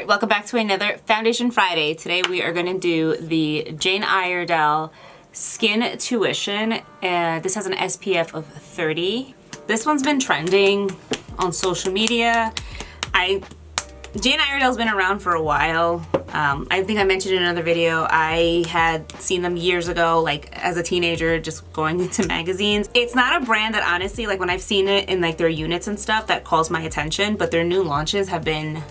Alright, welcome back to another Foundation Friday. Today we are going to do the Jane Iredale Skintuition. This has an SPF of 30. This one's been trending on social media. Jane Iredale's been around for a while. I think I mentioned in another video, I had seen them years ago, like as a teenager, just going into magazines. It's not a brand that honestly, like when I've seen it in like their units and stuff, that calls my attention, but their new launches have been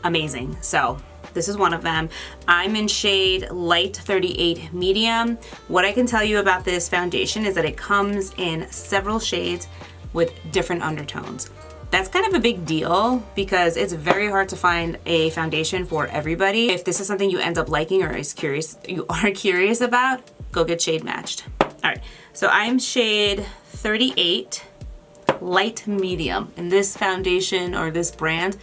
amazing. So this is one of them. I'm in shade light 38 medium. What I can tell you about this foundation is that it comes in several shades with different undertones. That's kind of a big deal because it's very hard to find a foundation for everybody. If this is something you end up liking or you are curious about, go get shade matched. All right, so I'm shade 38 light medium. In this foundation or this brand,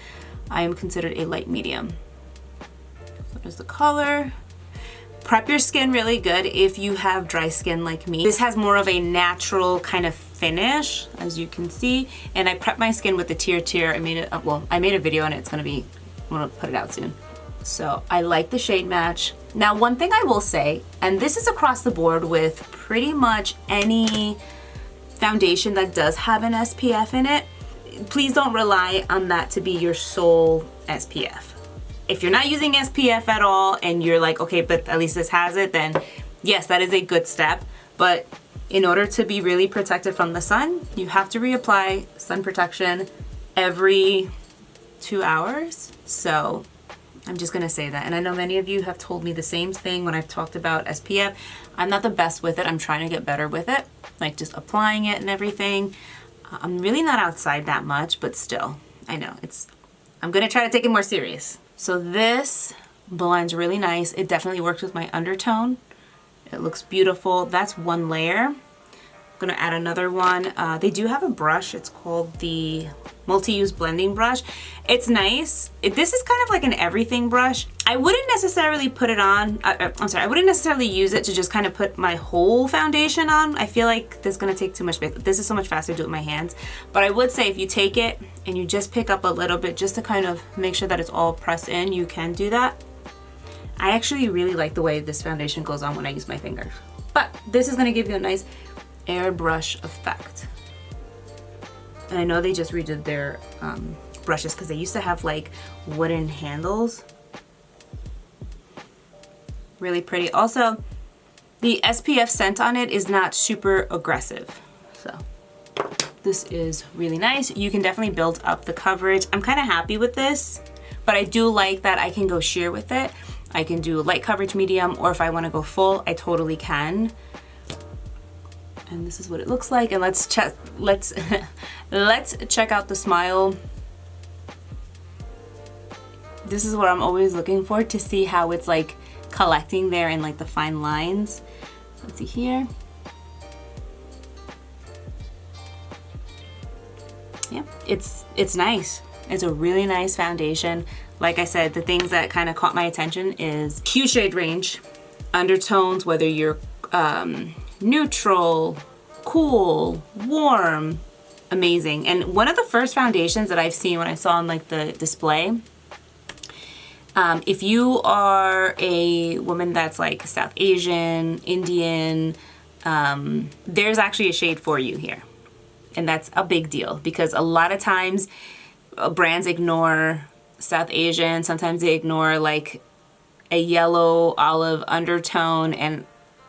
I am considered a light medium. So there's the color. Prep your skin really good if you have dry skin like me. This has more of a natural kind of finish, as you can see, and I prep my skin with the Tear. I made a video on it. I'm gonna put it out soon. So I like the shade match. Now, one thing I will say, and this is across the board with pretty much any foundation that does have an SPF in it, please don't rely on that to be your sole SPF. If you're not using SPF at all and you're like, okay, but at least this has it, then yes, that is a good step. But in order to be really protected from the sun, you have to reapply sun protection every 2 hours. So I'm just gonna say that. And I know many of you have told me the same thing when I've talked about SPF. I'm not the best with it. I'm trying to get better with it, like just applying it and everything. I'm really not outside that much, but still, I know I'm gonna try to take it more serious. So this blends really nice. It definitely works with my undertone. It looks beautiful. That's one layer. I'm gonna add another one. They do have a brush. It's called the multi-use blending brush. It's nice. This is kind of like an everything brush. I wouldn't necessarily put it on, I wouldn't necessarily use it to just kind of put my whole foundation on. I feel like this is gonna take too much space. This is so much faster to do it with my hands. But I would say if you take it and you just pick up a little bit just to kind of make sure that it's all pressed in, you can do that. I actually really like the way this foundation goes on when I use my fingers. But this is gonna give you a nice airbrush effect. And I know they just redid their brushes because they used to have like wooden handles. Really pretty. Also, the SPF scent on it is not super aggressive. So this is really nice. You can definitely build up the coverage. I'm kind of happy with this, but I do like that I can go sheer with it. I can do light coverage medium, or if I want to go full, I totally can. And this is what it looks like. And let's check out the smile. This is what I'm always looking for, to see how it's like collecting there in like the fine lines. Let's see here. Yeah, it's nice. It's a really nice foundation. Like I said, the things that kind of caught my attention is huge shade range, undertones, whether you're neutral, cool, warm, amazing. And one of the first foundations that I've seen when I saw on like the display, if you are a woman that's like South Asian, Indian, there's actually a shade for you here. And that's a big deal because a lot of times brands ignore South Asian, sometimes they ignore like a yellow olive undertone, and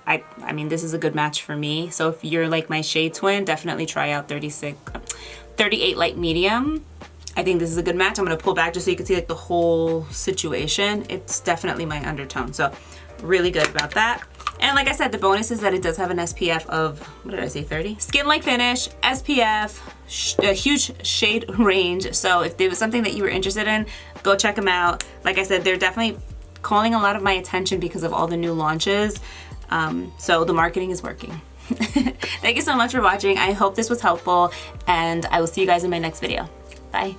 I mean, this is a good match for me. So if you're like my shade twin, definitely try out 38 light medium. I think this is a good match. I'm gonna pull back just so you can see like the whole situation. It's definitely my undertone. So really good about that. And like I said, the bonus is that it does have an SPF of, what did I say, 30? Skin-like finish, SPF, a huge shade range. So if there was something that you were interested in, go check them out. Like I said, they're definitely calling a lot of my attention because of all the new launches. So the marketing is working. Thank you so much for watching. I hope this was helpful, and I will see you guys in my next video. Bye.